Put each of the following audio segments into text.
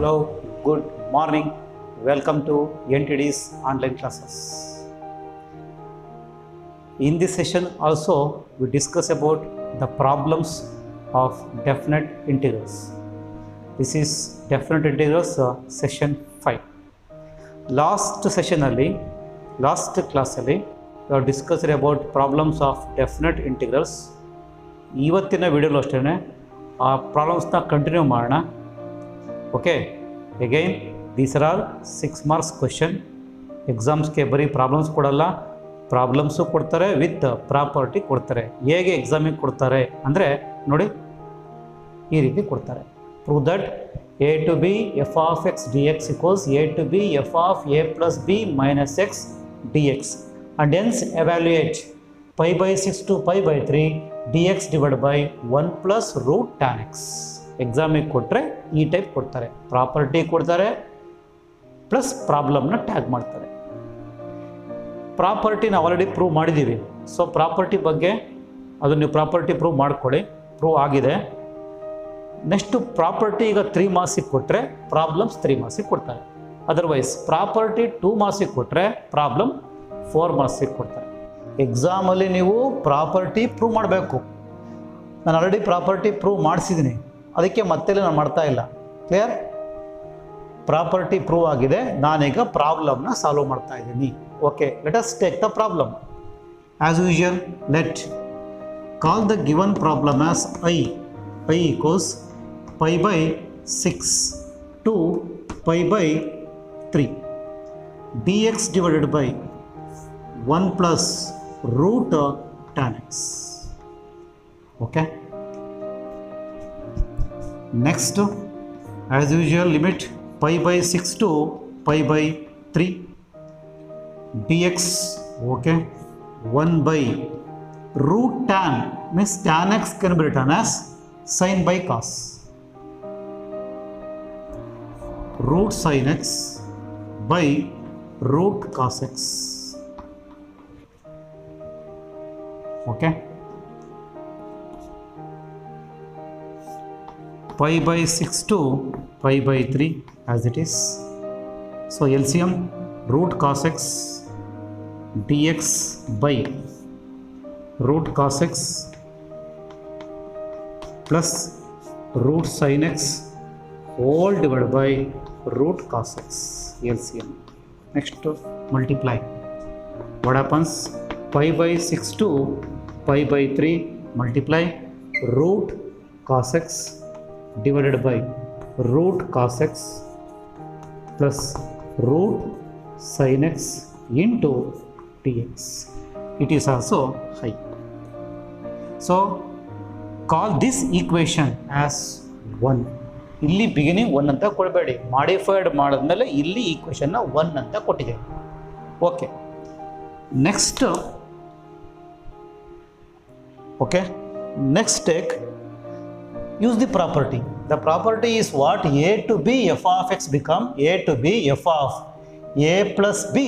Hello, good morning. Welcome to NTD's online classes. In this session also we discuss about the problems of definite integrals. This is definite integrals session 5. Last class we have discussed about problems of definite integrals. ಇವತ್ತಿನ ವಿಡಿಯೋಲು ಅಷ್ಟೇ ಆ ಪ್ರಾಬ್ಲಮ್ಸ್ನ continue ಮಾಡೋಣ. Okay, again these are all 6 marks question. ಎಕ್ಸಾಮ್ಸ್ಗೆ ಬರೀ problems ಕೊಡಲ್ಲ, problems ಕೊಡ್ತಾರೆ ವಿತ್ ಪ್ರಾಪರ್ಟಿ ಕೊಡ್ತಾರೆ. ಹೇಗೆ ಎಕ್ಸಾಮಿಗೆ ಕೊಡ್ತಾರೆ ಅಂದರೆ ನೋಡಿ, ಈ ರೀತಿ ಕೊಡ್ತಾರೆ. Prove that a to b f of x dx equals a to b f of a plus b minus x dx and hence evaluate pi by 6 to pi by 3 dx divided by 1 plus root tan x. ಎಕ್ಸಾಮಿಗೆ ಕೊಟ್ಟರೆ ಈ type ಕೊಡ್ತಾರೆ, property ಕೊಡ್ತಾರೆ plus ಪ್ರಾಬ್ಲಮ್ನ tag ಮಾಡ್ತಾರೆ. Property ನಾವು already prove ಮಾಡಿದ್ದೀವಿ. So property ಬಗ್ಗೆ ಅದು ನೀವು ಪ್ರಾಪರ್ಟಿ ಪ್ರೂವ್ ಮಾಡ್ಕೊಳ್ಳಿ, ಪ್ರೂವ್ ಆಗಿದೆ. ನೆಕ್ಸ್ಟು ಪ್ರಾಪರ್ಟಿ ಈಗ 3 ಮಾರ್ಕ್ಸಿಗೆ ಕೊಟ್ಟರೆ ಪ್ರಾಬ್ಲಮ್ಸ್ 3 ಮಾರ್ಕ್ಸಿಗೆ ಕೊಡ್ತಾರೆ. ಅದರ್ವೈಸ್ ಪ್ರಾಪರ್ಟಿ 2 ಮಾರ್ಕ್ಸಿಗೆ ಕೊಟ್ಟರೆ ಪ್ರಾಬ್ಲಮ್ 4 ಮಾರ್ಕ್ಸಿಗೆ ಕೊಡ್ತಾರೆ. ಎಕ್ಸಾಮಲ್ಲಿ ನೀವು ಪ್ರಾಪರ್ಟಿ ಪ್ರೂವ್ ಮಾಡಬೇಕು. ನಾನು ಆಲ್ರೆಡಿ ಪ್ರಾಪರ್ಟಿ ಪ್ರೂವ್ ಮಾಡಿಸಿದ್ದೀನಿ, ಅದಕ್ಕೆ ಮತ್ತೆ ನಾನು ಮಾಡ್ತಾ ಇಲ್ಲ. ಕ್ಲಿಯರ್? ಪ್ರಾಪರ್ಟಿ ಪ್ರೂವ್ ಆಗಿದೆ, ನಾನೀಗ ಪ್ರಾಬ್ಲಮ್ನ ಸಾಲ್ವ್ ಮಾಡ್ತಾ ಇದ್ದೀನಿ. Okay, let us take the problem. As usual let call the given problem as I equals pi by 6 to pi by 3 dx divided by 1 plus root tan x. Okay, next as usual limit pi by 6 to pi by 3 dx. Okay, 1 by root tan means tan x can be written as sin by cos. Root sin x by root cos x. Okay, pi by 6 to pi by 3 as it is. So LCM root cos x dx by root cos x plus root sin x whole divided by root cos x. LCM. Next multiply. What happens? Pi by 6 to pi by 3 multiply root cos x divided by root cos x plus root sin x into dx. It is also high. So call this equation as 1. ಇಲ್ಲಿ beginning 1 ಅಂತ ಕೊಡಬೇಡಿ, modified ಮಾಡಿದ್ಮೇಲೆ ಇಲ್ಲಿ ಈಕ್ವೇಷನ್ನ 1 ಅಂತ ಕೊಟ್ಟಿದೆ. Okay, next take use the property. The property is what? A to b f of x become a to b f of a plus b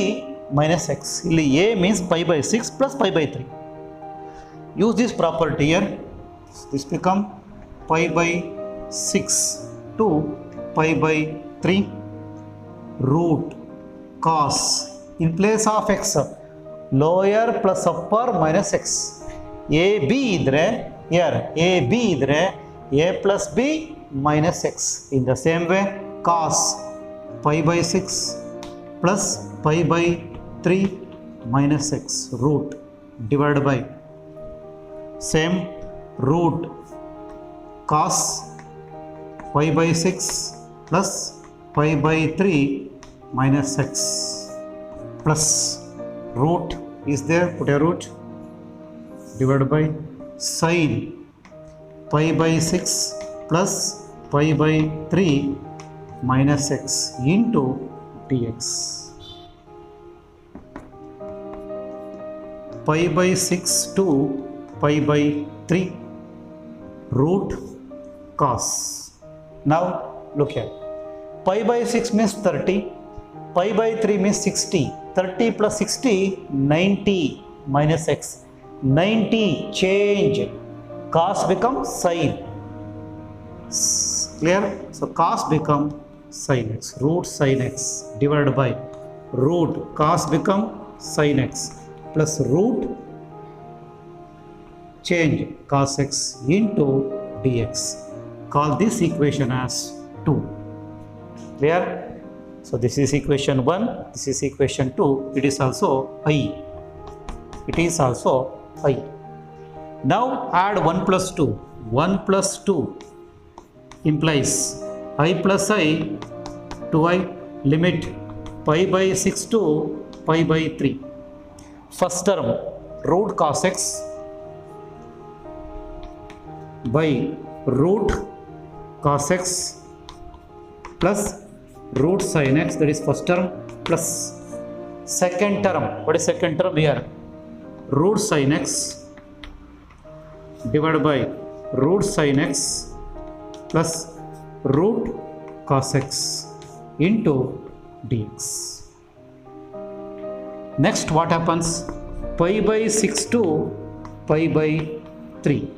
minus x. ಇಲ್ಲಿ a means pi by 6 plus pi by 3. Use this property here. This become pi by 6 to pi by 3 root cos in place of x lower plus upper minus x. a b idre here a b idre a plus b minus x. In the same way cos pi by 6 plus pi by 3 minus x root divided by same root cos pi by 6 plus pi by 3 minus x plus root is there, put a root divided by sin pi by 6 plus pi by 3 minus x into dx. Pi by 6 to pi by 3 root cos. Now look here, pi by 6 means 30, pi by 3 means 60. 30 plus 60 90 minus x. 90 change, cos become sin. Clear? So cos become sin x, root sin x divided by root cos become sin x plus root change cos x into dx. Call this equation as 2. Clear? So this is equation 1, this is equation 2, it is also I. It is also I. Now add 1 plus 2. 1 plus 2 implies I plus I, 2i, limit pi by 6 to pi by 3. First term root cos x by root cos x plus root sin x, that is first term, plus second term. What is second term here? Root sin x divided by root sin x plus root cos x into dx. Next what happens? Pi by 6 to pi by 3.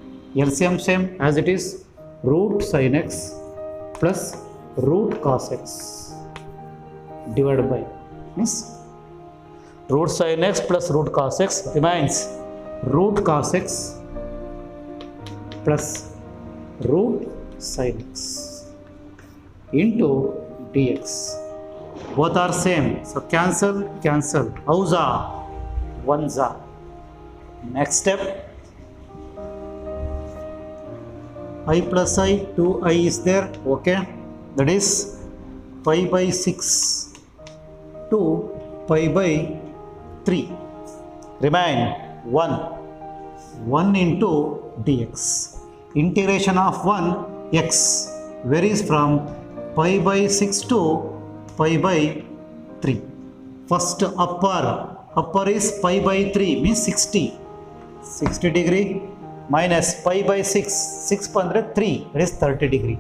LCM same as it is, root sin x plus root cos x divided by, means root sin x plus root cos x remains root cos x plus root sin x into dx. Both are same, so cancel, cancel. Howza? One's. Next step, I plus I, 2i is there, okay, that is pi by 6 to pi by 3, remain 1 into dx. Integration of 1 x varies from pi by 6 to pi by 3. First upper is pi by 3, means 60 degree, minus pi by 6 pandre 3, that is 30 degree.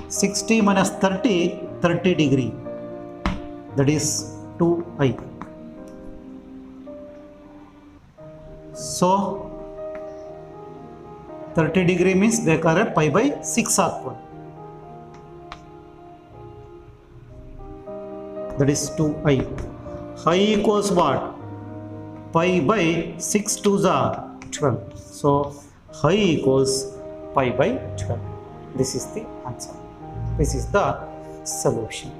60 minus 30 degree, that is 2i. So 30 degree means they are pi by 6 ಆಗ್ಬೋದು, that is 2i. I equals what? Pi by 6 to the 12. So I equals pi by 12. This is the answer. This is the solution.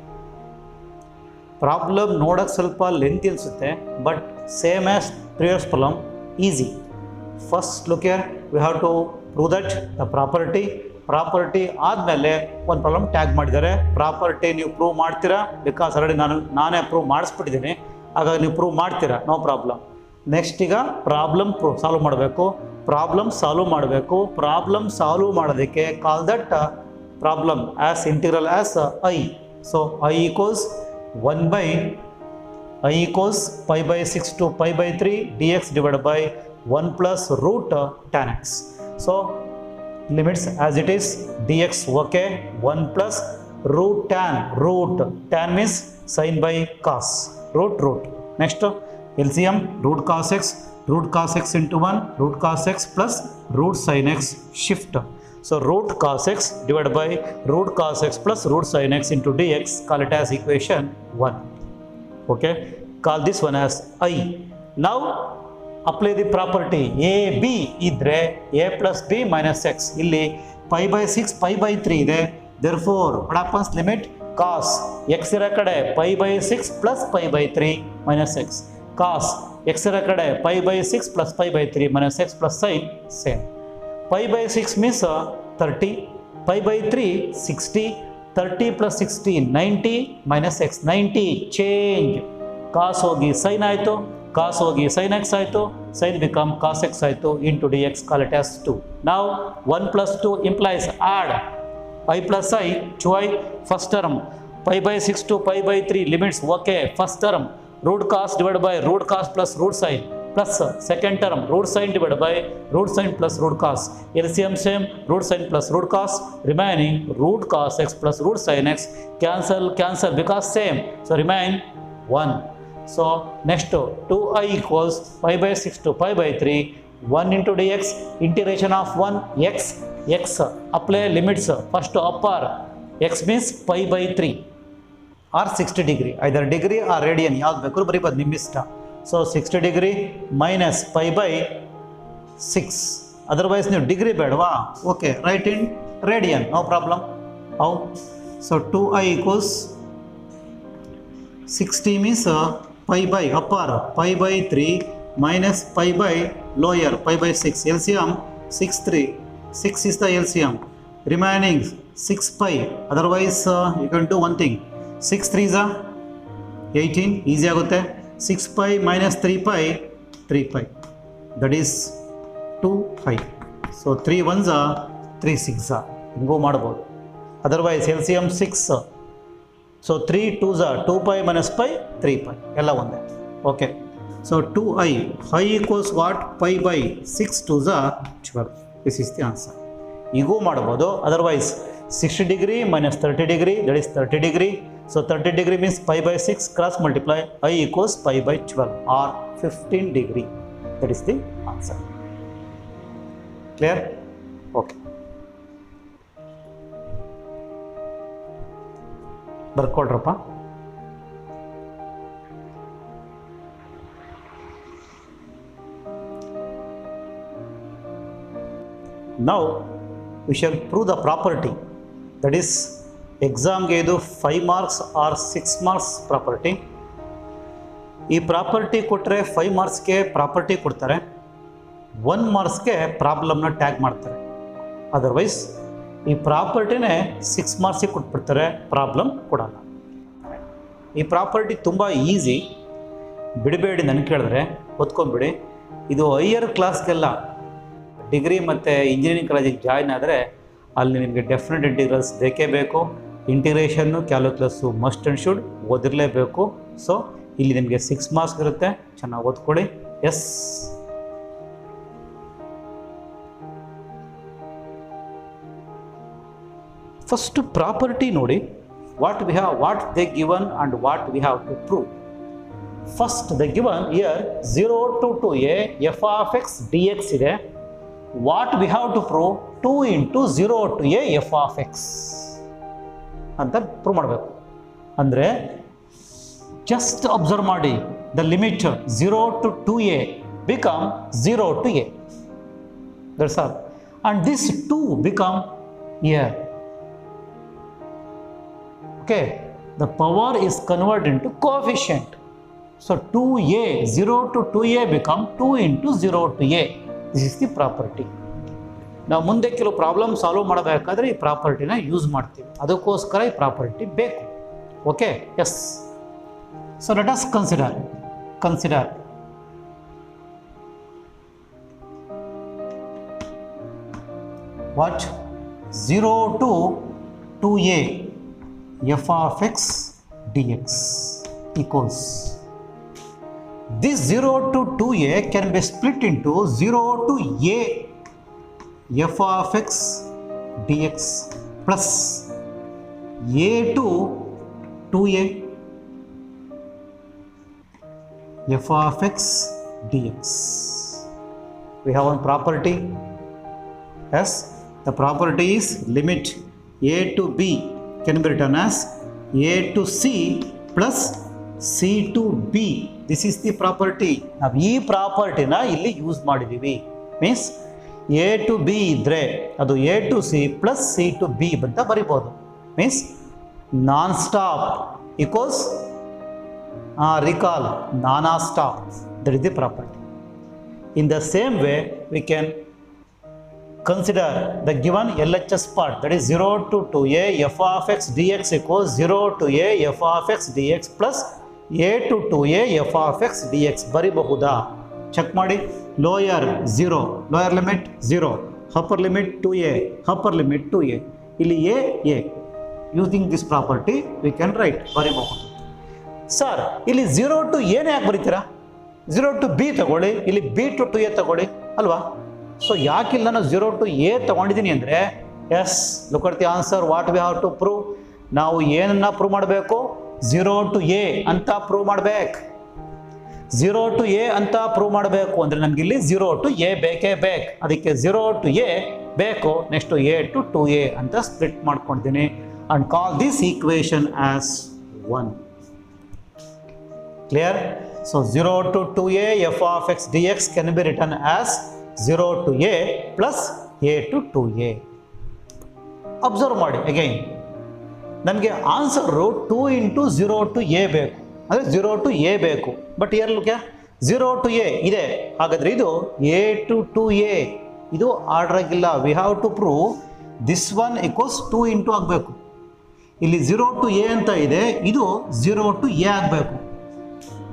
Problem ನೋಡಕ್ಕೆ ಸ್ವಲ್ಪ lengthy ಅನಿಸುತ್ತೆ, but same as previous problem, easy. First look here, we have to prove that the property ಆದಮೇಲೆ ಒಂದು problem tag ಮಾಡಿದ್ದಾರೆ. Property ನೀವು prove ಮಾಡ್ತೀರಾ, because already ನಾನೇ prove ಮಾಡಿಸ್ಬಿಟ್ಟಿದ್ದೀನಿ, ಹಾಗಾಗಿ ನೀವು ಪ್ರೂವ್ ಮಾಡ್ತೀರಾ, ನೋ ಪ್ರಾಬ್ಲಮ್. ನೆಕ್ಸ್ಟ್ ಈಗ ಪ್ರಾಬ್ಲಮ್ ಸಾಲ್ವ್ ಮಾಡಬೇಕು. ಪ್ರಾಬ್ಲಮ್ ಸಾಲ್ವ್ ಮಾಡೋದಕ್ಕೆ call that problem as integral as I. So I equals 1 by I equals pi by 6 to pi by 3 dx divided by 1 plus root tan x. So limits as it is, dx okay, 1 plus root tan means sin by cos, root. Next LCM, root cos x into 1, root cos x plus root sin x, shift. So root cos x divided by root cos x plus root sin x into dx, call it as equation 1. Okay, call this one as I. Now apply the property a b idre a plus b minus x. Illi pi by 6 pi by 3 ide, therefore what happens? Limit cos x ira kade pi by 6 plus pi by 3 minus x, cos x ira kade pi by 6 plus pi by 3 minus x plus sin same. Pi by 6 means 30, pi by 3 60, 30 plus 60 90 minus x, 90 change, cos ಹೋಗಿ sin ಆಯಿತು, cos ಹೋಗಿ sin x ಆಯಿತು, sin become cos x ಆಯಿತು into dx, call it as 2. Now 1 plus 2 implies add I plus I, 2i, first term pi by 6 to pi by 3 limits, okay, first term root cos divided by root cos plus root sin, plus second term root sin divided by root sin plus root cos. LCM same, root sin plus root cos, remaining root cos x plus root sin x, cancel because same, so remain 1. So next 2i equals pi by 6 to pi by 3, 1 into dx, integration of 1 x, apply limits, first upper x means pi by 3 or 60 degree, either degree or radian ಯಾವ್ದು ಬೇಕಾದ್ರೂ ಬರೀಬೋದು ನಿಮ್ಮ ಇಷ್ಟ. So 60 degree minus pi by 6, otherwise ನೀವು degree ಬೇಡವಾ? Okay, right in radian, no problem. How? So 2i equals 60 means pi by upper pi by 3 minus pi by lower pi by 6. LCM 6 is the LCM. Remaining 6 pi. Otherwise you can do one thing. 6 3s are 18. Easy ಆಗುತ್ತೆ. 6 pi minus 3 pi 3 pi. That is 2 pi. So 3 1s are 3 6s are. ಹಿಂಗೂ ಮಾಡ್ಬೋದು. Otherwise LCM 6. So 3 2s are 2 pi minus pi 3 pi. ಎಲ್ಲ ಒಂದೇ. Okay. So 2i equals what? Pi by 6 2s are 12. This is the answer. ಈಗೂ ಮಾಡ್ಬೋದು. Otherwise 60 degree minus 30 degree, that is 30 degree. So 30 degree means pi by 6, cross multiply, I equals pi by 12 or 15 degree. That is the answer. Clear? Okay. ಬರ್ಕೊಳ್ರಪ್ಪ. Now we shall prove the property, that is ಎಕ್ಸಾಮ್ಗೆ ಇದು 5 marks R 6 marks property. ಈ property ಕೊಟ್ಟರೆ 5 marksಗೆ property ಕೊಡ್ತಾರೆ, 1 marksಗೆ ಪ್ರಾಬ್ಲಮ್ನ tag ಮಾಡ್ತಾರೆ. Otherwise ಈ ಪ್ರಾಪರ್ಟಿನೇ 6 marksಗೆ ಕೊಟ್ಬಿಡ್ತಾರೆ, problem ಕೊಡಲ್ಲ. ಈ ಪ್ರಾಪರ್ಟಿ ತುಂಬ ಈಸಿ, ಬಿಡಬೇಡಿ, ನನಗೆ ಕೇಳಿದ್ರೆ ಓದ್ಕೊಂಡ್ಬಿಡಿ. ಇದು ಹೈಯರ್ ಕ್ಲಾಸ್ಗೆಲ್ಲ ಡಿಗ್ರಿ ಮತ್ತು ಇಂಜಿನಿಯರಿಂಗ್ ಕಾಲೇಜಿಗೆ ಜಾಯ್ನ್ ಆದರೆ ಅಲ್ಲಿ ನಿಮಗೆ ಡೆಫಿನೆಟ್ ಇಂಟಿಗ್ರಲ್ಸ್ ಬೇಕೇ ಬೇಕು. Integration calculus must and should ಓದಿರಲೇಬೇಕು. ಸೊ ಇಲ್ಲಿ ನಿಮಗೆ 6 marks ಇರುತ್ತೆ, ಚೆನ್ನಾಗಿ ಓದ್ಕೊಳ್ಳಿ. ಎಸ್, ಫಸ್ಟ್ ಪ್ರಾಪರ್ಟಿ ನೋಡಿ, what we have, what they given and what we have to prove. First the given here 0 to 2a f of x d x ಇದೆ. What we have to prove 2 into 0 to a F of X ಅಂತ prove ಮಾಡಬೇಕು. ಅಂದರೆ just observe ಮಾಡಿ, the limit 0 to 2a become 0 to a. That's all. And this 2 become here. Okay, the power is converted into coefficient. So 2a, 0 to 2a become 2 into 0 to a. This is the property. ನಾವು ಮುಂದೆ ಕೆಲವು problem solve ಮಾಡಬೇಕಾದ್ರೆ ಈ ಪ್ರಾಪರ್ಟಿನ use ಮಾಡ್ತೀವಿ, ಅದಕ್ಕೋಸ್ಕರ ಈ property ಬೇಕು. Okay, yes. So let us consider what 0 to 2a f of x dx equals, this 0 to 2a can be split into 0 to a f of x dx plus a to 2a f of x dx. We have one property. Yes, the property is limit a to b can be written as a to c plus c to b. This is the property. ನಾವು ಈ ಪ್ರಾಪರ್ಟಿನ ಇಲ್ಲಿ use ಮಾಡಿದ್ದೀವಿ. Means A to B ಇದ್ದರೆ ಅದು A to C plus C to B ಅಂತ ಬರಿಬೋದು. Means non stop equals recall non-stop. That is the property. In the same way, we can consider the given LHS part, that is 0 to 2a f of x dx equals 0 to a f of x dx plus a to 2a f of x dx. ಬರಿಬಹುದಾ? Check ಮಾಡಿ. Lower 0, lower limit 0, upper limit 2a, upper limit 2a. ಇಲ್ಲಿ a. Using this property we can write, ಬರಿಬಹುದು. Sir, ಇಲ್ಲಿ 0 to ಎನೇ ಯಾಕೆ ಬರೀತೀರಾ? 0 to b ತಗೊಳ್ಳಿ, ಇಲ್ಲಿ b to 2a ತಗೊಳ್ಳಿ ಅಲ್ವಾ? ಸೊ ಯಾಕಿಲ್ಲ ನಾನು 0 to a ತಗೊಂಡಿದ್ದೀನಿ ಅಂದರೆ, yes, look at the answer. What we have to prove? ನಾವು ಏನನ್ನ ಪ್ರೂವ್ ಮಾಡಬೇಕು? 0 to a ಅಂತ ಪ್ರೂವ್ ಮಾಡಬೇಕು. 0 to a ಅಂತ ಪ್ರೂವ್ ಮಾಡಬೇಕು ಅಂದರೆ ನಮಗಿಲ್ಲಿ 0 to a ಬೇಕೇ ಬೇಕು. ಅದಕ್ಕೆ 0 to a ಬೇಕು. ನೆಕ್ಸ್ಟ್ a to 2a ಅಂತ ಸ್ಪ್ಲಿಟ್ ಮಾಡ್ಕೊಂಡಿದ್ದೀನಿ. and call this equation as 1. Clear? So 0 to 2a f of x dx can be written as 0 to a plus a to 2a. Observe ಮಾಡಿ again. ನಮಗೆ answer 2 into 0 to a ಬೇಕು, ಅಂದರೆ 0 to a ಬೇಕು. But here look here, 0 to a ಇದೆ, ಹಾಗಾದರೆ ಇದು a to 2a, ಇದು order ಆಗಿಲ್ಲ. We have to prove this one equals 2 into ಆಗಬೇಕು. ಇಲ್ಲಿ 0 to a ಅಂತ ಇದೆ, ಇದು 0 to a ಆಗಬೇಕು.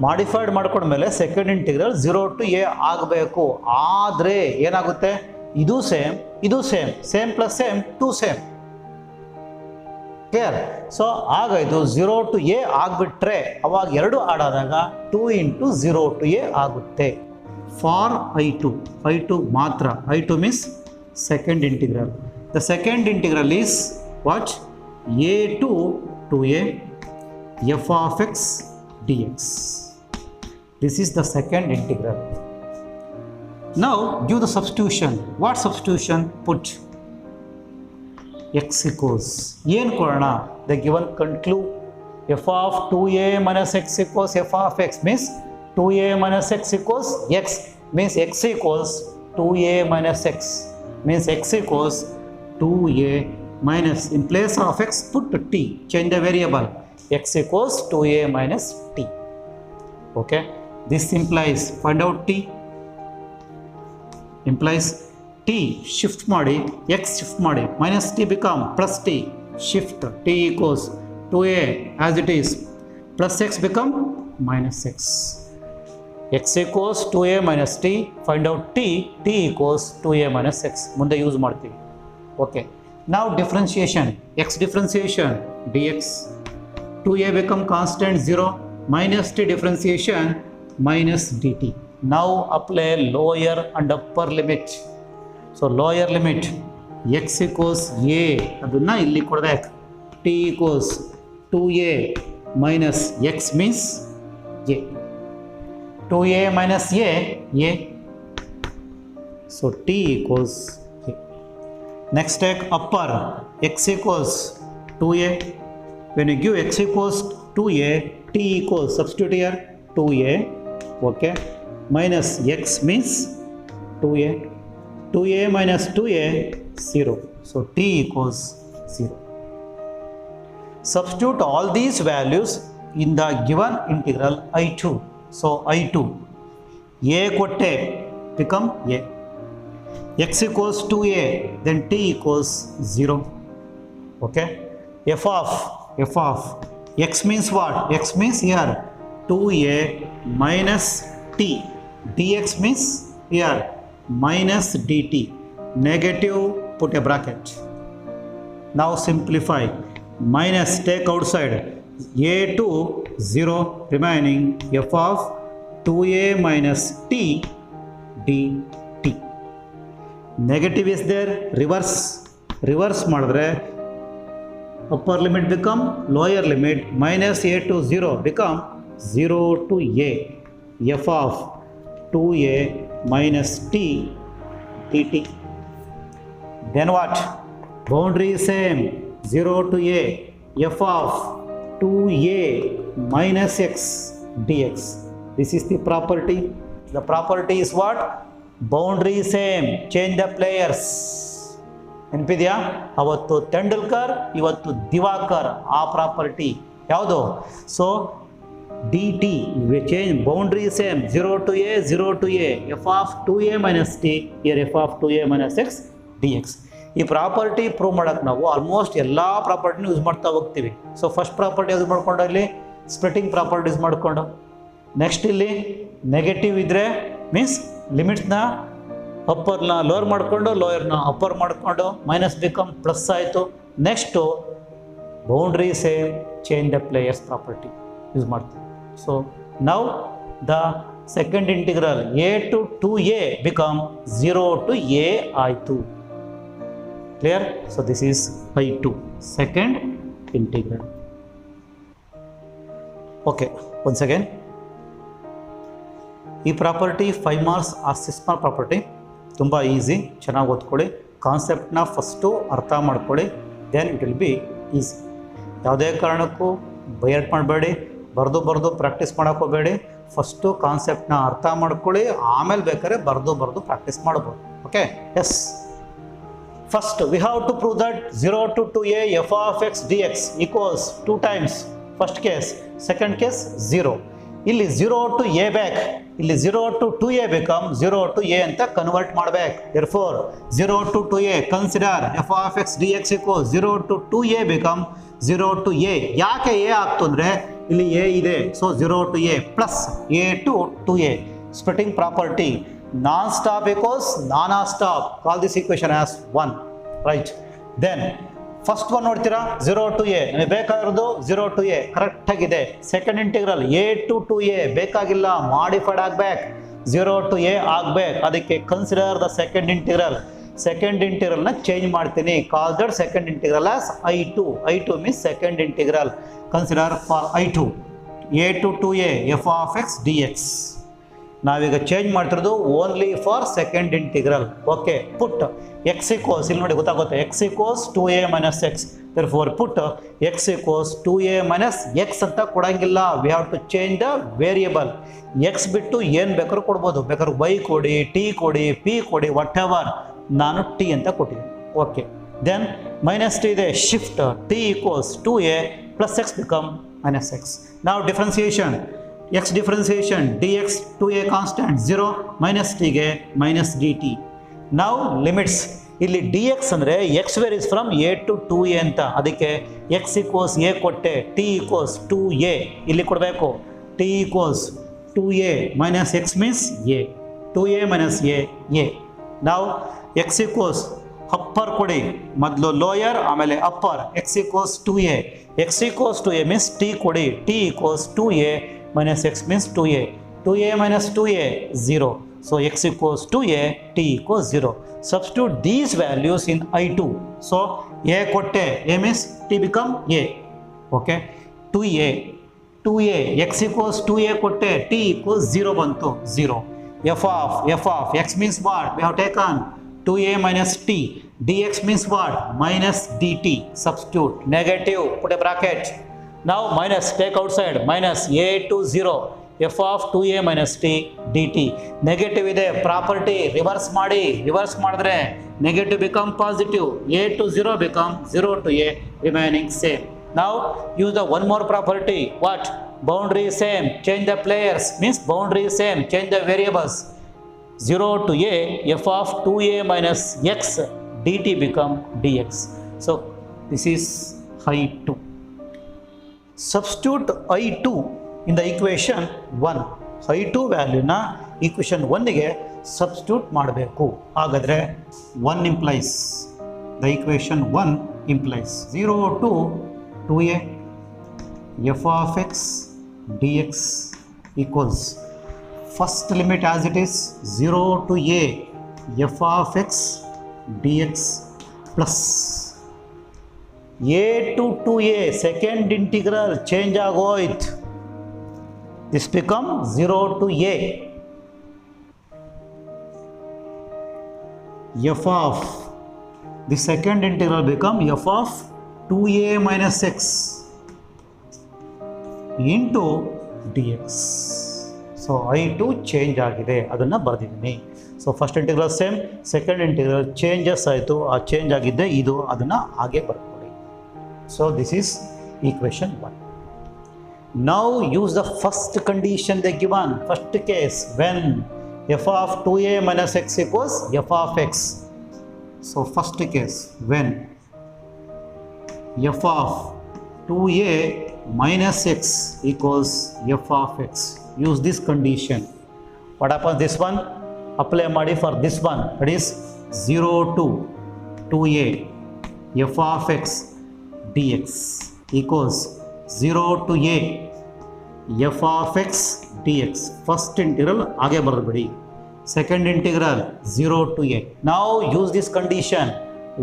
ಮಾಡಿಫೈಡ್ ಮಾಡ್ಕೊಂಡ್ಮೇಲೆ ಸೆಕೆಂಡ್ ಇಂಟಿಗ್ರಲ್ 0 to a ಆಗಬೇಕು. ಆದರೆ ಏನಾಗುತ್ತೆ, ಇದು ಸೇಮ್, ಇದು same, same plus same 2 same. Clear? So ಆಗ ಇದು 0 to a ಆಗಿಬಿಟ್ರೆ ಅವಾಗ ಎರಡು ಆಡಾದಾಗ 2 into 0 to a ಆಗುತ್ತೆ. ಫಾರ್ I2 ಮಾತ್ರ. I2 means second integral. The second integral is what? a to 2a f of x dx. This is the second integral. Now give the substitution. What substitution? Put x equals, ಏನು ಕೊಡೋಣ? The given conclude f of 2a minus x equals f of x means 2a minus x equals x, means x equals 2a minus x, means x equals 2a minus, in place of x put t, change the variable, x equals 2a minus t. Okay, this implies, find out t, implies t shift ಮಾಡಿ, x shift ಮಾಡಿ, minus t become plus t, shift t equals 2a as it is, plus x become minus x. x equals 2a minus t, find out t equals 2a minus x. ಮುಂದೆ use ಮಾಡ್ತೀವಿ. Okay, now differentiation, x differentiation dx, 2a become constant 0, minus t differentiation minus dt. Now apply lower and upper limit. So lower limit x equals a, ಅದನ್ನ ಇಲ್ಲಿ ಕೊಡಬೇಕು, t equals 2a minus x means a, 2a minus a. So t equals a. Next take upper, x equals 2a. When you give x equals 2a, t equals, substitute here 2a, okay, minus x means 2a, 2a minus 2a 0, so t equals 0. Substitute all these values in the given integral I2. So I2, a kotte become a, x equals 2a, then t equals 0. Okay, f of x means what? X means here 2a minus t, dx means here minus dt, negative put a bracket. Now simplify, minus take outside, a to 0 remaining, f of 2a minus t dt. Negative is there, reverse ಮಾಡಿದ್ರೆ upper limit become lower limit, minus a to 0 become 0 to a, f of 2a minus t dt. Then what? Boundary same, 0 to a, f of 2a minus x dx. This is the property. The property is what? Boundary same, change the players. ನೆನಪಿದೆಯಾ? ಅವತ್ತು ತೆಂಡೂಲ್ಕರ್, ಇವತ್ತು ದಿವಾಕರ್. ಆ property ಯಾವುದು? So dt change, boundary same, 0 to a, 0 to a, f of 2a minus t, here f of 2a minus x dx. ಈ property prove ಮಾಡೋಕ್ಕೆ ನಾವು almost ಎಲ್ಲ ಪ್ರಾಪರ್ಟಿನೂ use ಮಾಡ್ತಾ ಹೋಗ್ತೀವಿ. ಸೊ ಫಸ್ಟ್ ಪ್ರಾಪರ್ಟಿ ಯೂಸ್ ಮಾಡ್ಕೊಂಡು ಇಲ್ಲಿ ಸ್ಪ್ಲಿಟ್ಟಿಂಗ್ ಪ್ರಾಪರ್ಟೀಸ್ ಮಾಡಿಕೊಂಡು, next ಇಲ್ಲಿ ನೆಗೆಟಿವ್ ಇದ್ದರೆ ಮೀನ್ಸ್ ಲಿಮಿಟ್ಸ್ನ ಅಪ್ಪರ್ನ ಲೋವರ್ ಮಾಡಿಕೊಂಡು, ಲೋಯರ್ನ ಅಪ್ಪರ್ ಮಾಡಿಕೊಂಡು, ಮೈನಸ್ ಬಿಕಮ್ ಪ್ಲಸ್ ಆಯಿತು. Next boundary same, change the players property use ಮಾಡ್ತೀವಿ. So now the second integral a to 2a become 0 to a ಆಯಿತು. Clear? So this is I2, second integral. Okay, once again ಈ property 5 marks or 6 mark property. ತುಂಬ easy, ಚೆನ್ನಾಗಿ ಓದ್ಕೊಳ್ಳಿ. ಕಾನ್ಸೆಪ್ಟ್ನ first ಅರ್ಥ ಮಾಡ್ಕೊಳ್ಳಿ, then it will be easy. ಯಾವುದೇ ಕಾರಣಕ್ಕೂ ಬೈಯಟ್ ಮಾಡಬೇಡಿ, ಬರೆದು ಪ್ರಾಕ್ಟೀಸ್ ಮಾಡೋಕೆ ಹೋಗಬೇಡಿ. ಫಸ್ಟು ಕಾನ್ಸೆಪ್ಟ್ನ ಅರ್ಥ ಮಾಡ್ಕೊಳ್ಳಿ, ಆಮೇಲೆ ಬೇಕಾದ್ರೆ ಬರೆದು ಪ್ರಾಕ್ಟೀಸ್ ಮಾಡ್ಬೋದು. Okay, yes. First we have to prove that 0 to 2a f of x dx equals 2 times first case. Second case 0. ಇಲ್ಲಿ 0 to a ಬೇಕು, ಇಲ್ಲಿ 0 to 2a become 0 to a ಅಂತ ಕನ್ವರ್ಟ್ ಮಾಡಬೇಕು. therefore 0 to 2a consider f of x dx equals 0 to 2a become 0 to a. ಯಾಕೆ a ಆಗ್ತು ಅಂದರೆ ಇಲ್ಲಿ a ಇದೆ, ಸೊ 0 to a plus a to 2a. Splitting property, non stop equals non stop. Call this equation as 1, right. Then first one ನೋಡ್ತೀರಾ 0 to a, ನಮಗೆ ಬೇಕಾಗಿರೋದು 0 to a correct ಆಗಿದೆ. Second integral a to 2a ಬೇಕಾಗಿಲ್ಲ, modified ಆಗ್ಬೇಕು, 0 to a ಆಗ್ಬೇಕು. ಅದಕ್ಕೆ consider the second integral. Second ಇಂಟಿಗ್ರಲ್ನ change ಮಾಡ್ತೀನಿ, call that second integral as I2. I2 means second integral. Consider for I2 a to 2a f of x dx. ನಾವೀಗ change ಮಾಡ್ತಿರೋದು only for second integral. Okay, put x equals, ಇಲ್ಲಿ ನೋಡಿ ಗೊತ್ತಾಗುತ್ತೆ, x equals 2a minus x. therefore put x equals 2a minus x ಅಂತ ಕೊಡಂಗಿಲ್ಲ. we have to change the variable. x ಬಿಟ್ಟು ಏನು ಬೇಕಾದ್ರೂ ಕೊಡ್ಬೋದು, ಬೇಕಾದ್ರೆ y ಕೊಡಿ, t ಕೊಡಿ, p ಕೊಡಿ, ವಾಟ್ ಎವರ್. ನಾನು t ಅಂತ ಕೊಟ್ಟಿದ್ದೀನಿ. ಓಕೆ, ದೆನ್ ಮೈನಸ್ t ಇದೆ, shift t equals 2a plus x become minus x. now differentiation, x differentiation dx 2a constant 0 minus t ಗೆ minus dt. now limits, ಇಲ್ಲಿ dx ಅಂದರೆ x varies from a to 2a ಅಂತ, ಅದಕ್ಕೆ x equals a ಕೊಟ್ಟೆ, t equals 2a ಇಲ್ಲಿ ಕೊಡಬೇಕು. t equals 2a minus x means a, 2a minus a. now x equals upper ಕೊಡಿ, ಮೊದಲು lower ಆಮೇಲೆ upper. x equals 2a, x equals 2a means t ಕೊಡಿ, t equals 2a minus x means 2a, 2a minus 2a 0. so x equals 2a, t equals 0. substitute these values in I2. so a ಕೊಟ್ಟೆ, a means t become a. okay, 2a x equals 2a ಕೊಟ್ಟೆ, t equals 0 ಬಂತು, 0. f of x means what? we have taken 2a minus t. dx means what? minus dt. substitute negative, put a bracket. now minus, take outside, minus a to 0 f of 2a minus t dt. Negative ಇದೆ, property reverse ಮಾಡಿ, reverse ಮಾಡಿದ್ರೆ negative become positive, a to 0 become 0 to a, remaining same. now use the one more property. what? boundary same, change the players means boundary same, change the variables. 0 to a f of 2a minus x dt become dx. so this is I2. substitute I2 in the equation 1. I2 ವ್ಯಾಲ್ಯೂನ equation 1ಗೆ substitute ಮಾಡಬೇಕು. ಹಾಗಾದರೆ 1 implies, the equation 1 implies 0 to 2a f of x dx equals, first limit as it is 0 to a f of x dx plus a to 2a second integral change ಆಗೋಯ್ತು, this become 0 to a f of the second integral become f of 2a minus x into dx. so I2 change ಆಗಿದೆ, ಅದನ್ನು ಬರೆದಿದ್ದೀನಿ. So first integral same, second integral changes ಆಯಿತು, ಆ change ಆಗಿದ್ದೆ ಇದು, ಅದನ್ನು ಹಾಗೆ ಬರ್ಕೊಳ್ಳಿ. So this is equation 1. now use the first condition they given. first case, when f of 2a minus x equals f of x. so first case, when f of 2a minus x equals f of x, use this condition. what happens this one? apply ಮಾಡಿ for this one, that is 0 to 2a f of x dx equals 0 to a f of x dx. first integral ಹಾಗೆ ಬರೆದುಬಿಡಿ, second integral 0 to a. now use this condition.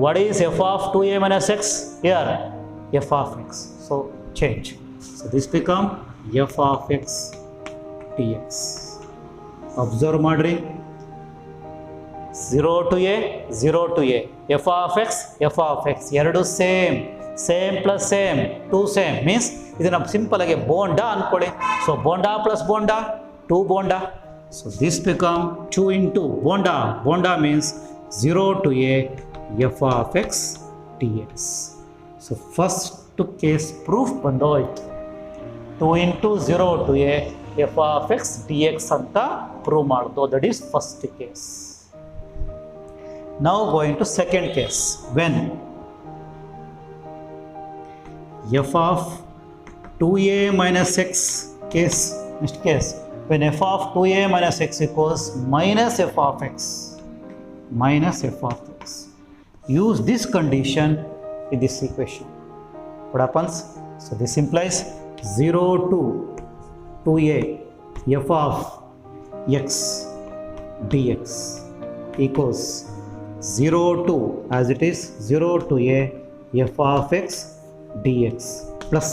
what is f of 2a minus x? here f of x, so change. so this become f of x dx. observe ಮಾಡ್ರಿ, 0 to a 0 to a, f of x ಎರಡು same, same plus same two same means ಇದನ್ನು simple ಆಗಿ ಬೋಂಡಾ ಅಂದ್ಕೊಳ್ಳಿ. So bonda plus bonda 2 bonda. So this become 2 into bonda. Bonda means 0 to a f of x dx. So first case proof ಬಂದೋಯ್ತು. 2 into 0 to a f of x dx ಅಂತ prove ಮಾಡೋದು. That is first case. Now going to second case. When f of 2a minus x case, next case, when f of 2a minus x equals minus f of x, use this condition in this equation. What happens? So this implies 0 to 2a f of x dx equals 0 to, as it is, 0 to a f of x dx plus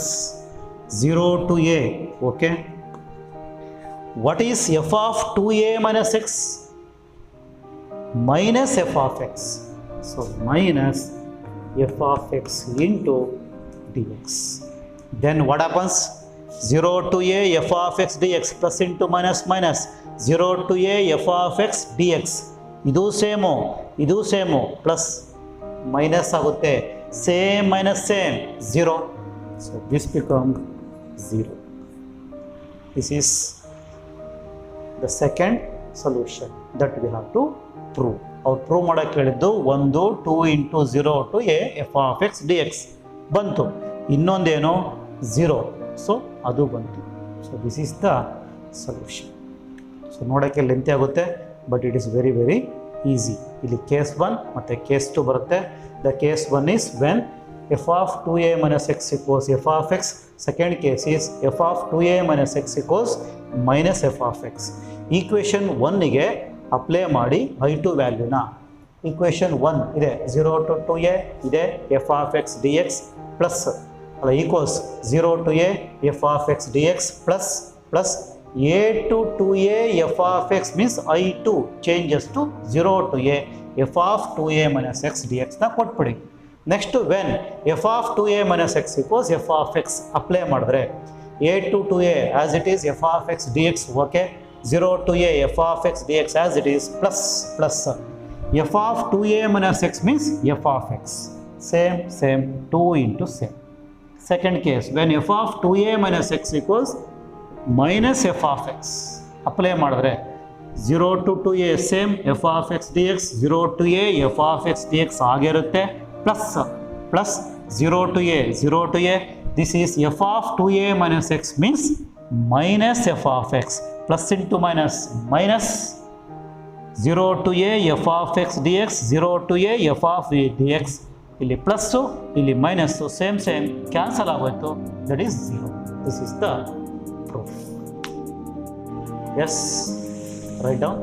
0 to a. Okay, what is f of 2a minus x? Minus f of x. So minus f of x into dx. Then what happens? 0 to a f of x dx plus into minus minus 0 to a f of x dx. ಇದು same plus minus ಆಗುತ್ತೆ. Same minus same 0. So this become 0. This is the second solution that we have to prove. ಅವ್ರು prove ಮಾಡೋಕ್ಕೆ ಹೇಳಿದ್ದು 2 into 0 to a f of x dx ಬಂತು. ಇನ್ನೊಂದೇನು 0. So ಅದು ಬಂತು. So this is the solution. So ನೋಡೋಕ್ಕೆ lengthy ಆಗುತ್ತೆ, but it is very very easy. ಇಲ್ಲಿ ಕೇಸ್ 1 ಮತ್ತು ಕೇಸ್ 2 ಬರುತ್ತೆ. The case 1 is when f of 2a minus x equals f of x. Second case is f of 2a minus x equals minus f of x. Equation 1ಗೆ apply ಮಾಡಿ i2 ವ್ಯಾಲ್ಯೂನ. Equation 1 ಇದೆ 0 to 2a ಇದೆ f of x dx plus ಅಲ್ಲ equals 0 to a f of x dx plus a to 2a f of x means i2 changes to 0 to a f of 2a minus x dx ನ ಕೊಟ್ಬಿಡಿ. Next when f of 2a minus x equals f of x apply ಮಾಡಿದ್ರೆ a to 2a as it is f of x dx. Okay, 0 to a f of x dx as it is plus f of 2a minus x means f of x. Same 2 into same. Second case, when f of 2a minus x equals minus f of x apply ಮಾಡಿದ್ರೆ 0 to 2a same f of x dx 0 to a f of x dx ಆಗಿರುತ್ತೆ plus 0 to a this is f of 2a minus x means minus f of x plus into minus 0 to a f of x dx 0 to a f of a dx. ಇಲ್ಲಿ plus ಇಲ್ಲಿ minus same cancel ಆಗೋಯ್ತು. That is 0. This is the proof. Yes, write down.